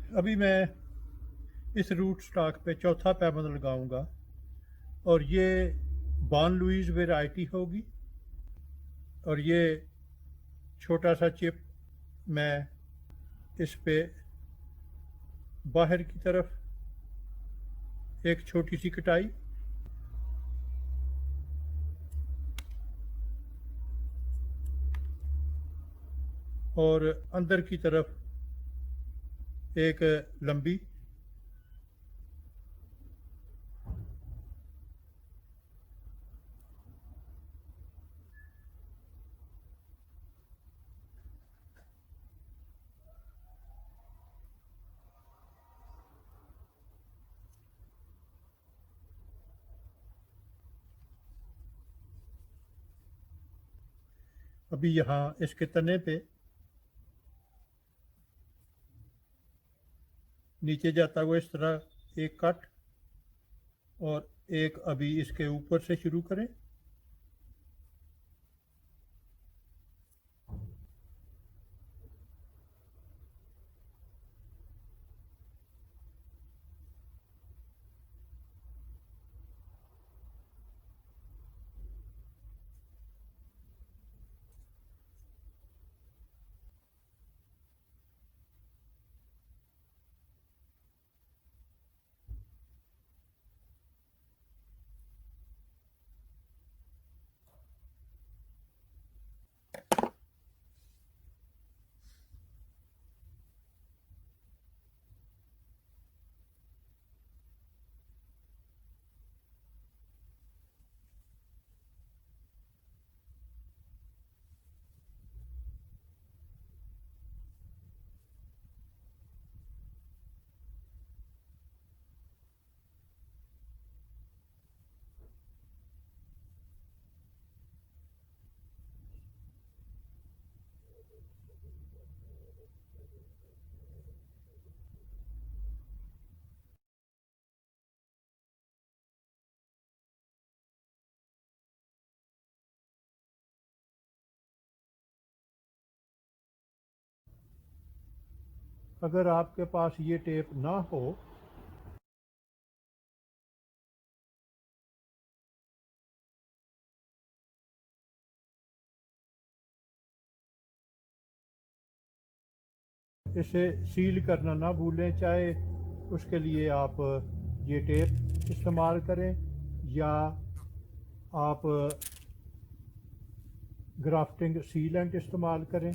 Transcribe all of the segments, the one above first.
अभी मैं इस रूट स्टॉक पे चौथा पैबंद लगाऊंगा और ये बॉन लुईस वेराइटी होगी। और ये छोटा सा चिप मैं इस पे बाहर की तरफ एक छोटी सी कटाई और अंदर की तरफ एक लंबी अभी यहाँ इसके तने पे नीचे जाता हुआ इस तरह एक कट और एक अभी इसके ऊपर से शुरू करें। अगर आपके पास ये टेप ना हो इसे सील करना ना भूलें, चाहे उसके लिए आप ये टेप इस्तेमाल करें या आप ग्राफ्टिंग सीलेंट इस्तेमाल करें,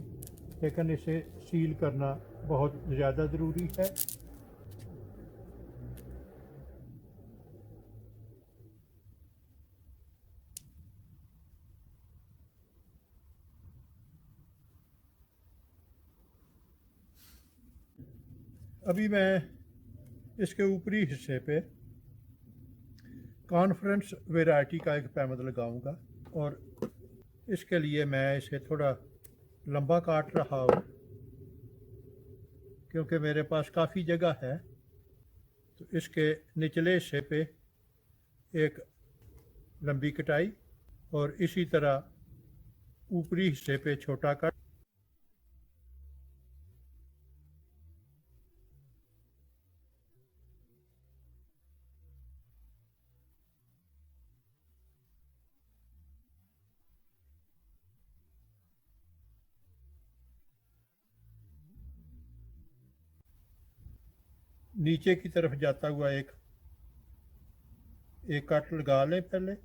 लेकिन इसे सील करना बहुत ज़्यादा ज़रूरी है। अभी मैं इसके ऊपरी हिस्से पे कॉन्फ्रेंस वैरायटी का एक पैमद लगाऊंगा और इसके लिए मैं इसे थोड़ा लंबा काट रहा हूँ क्योंकि मेरे पास काफ़ी जगह है। तो इसके निचले हिस्से पे एक लंबी कटाई और इसी तरह ऊपरी हिस्से पे छोटा कट। नीचे की तरफ जाता हुआ एक कट लगा लें पहले।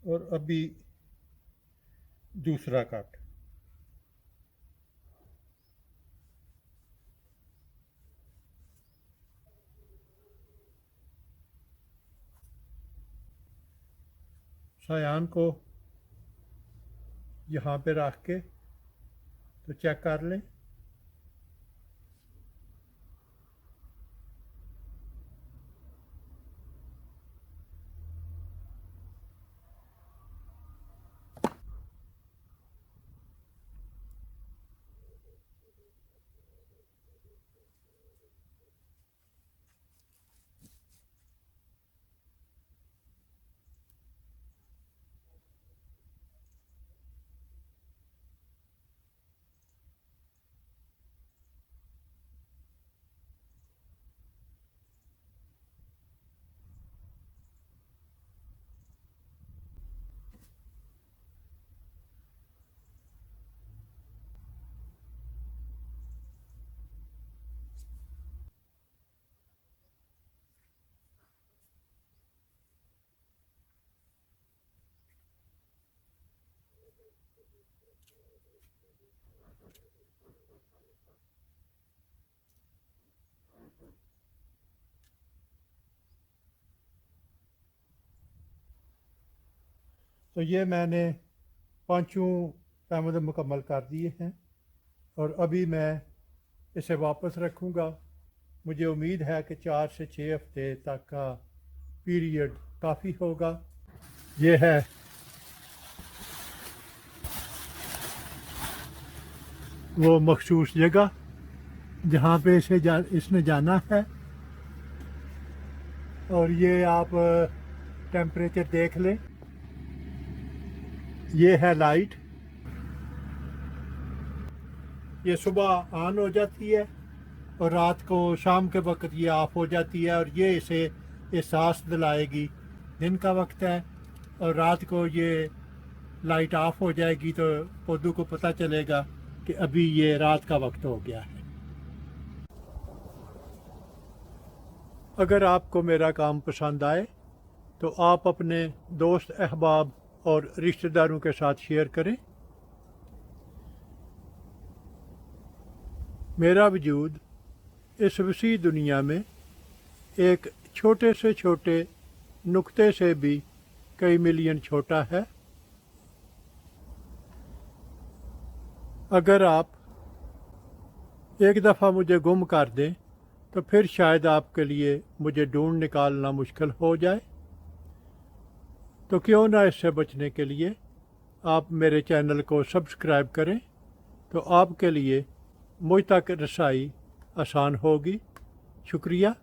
और अभी दूसरा कट। सायान को यहाँ पे रख के तो चेक कर लें। तो ये मैंने पांचों पैमाने मुकम्मल कर दिए हैं और अभी मैं इसे वापस रखूँगा। मुझे उम्मीद है कि 4 से 6 हफ्ते तक का पीरियड काफ़ी होगा। ये है वो मखसूस जगह जहाँ पे इसने जाना है और ये आप टेम्परेचर देख लें। ये है लाइट, ये सुबह ऑन हो जाती है और रात को शाम के वक्त ये ऑफ हो जाती है और ये इसे एहसास दिलाएगी दिन का वक्त है और रात को ये लाइट ऑफ हो जाएगी तो पौधों को पता चलेगा कि अभी ये रात का वक्त हो गया है। अगर आपको मेरा काम पसंद आए तो आप अपने दोस्त अहबाब और रिश्तेदारों के साथ शेयर करें। मेरा वजूद इस वसी दुनिया में एक छोटे से छोटे नुक्ते से भी कई मिलियन छोटा है। अगर आप एक दफ़ा मुझे गुम कर दें तो फिर शायद आपके लिए मुझे ढूंढ निकालना मुश्किल हो जाए। तो क्यों ना इससे बचने के लिए आप मेरे चैनल को सब्सक्राइब करें तो आपके लिए मुझ तक रसाई आसान होगी। शुक्रिया।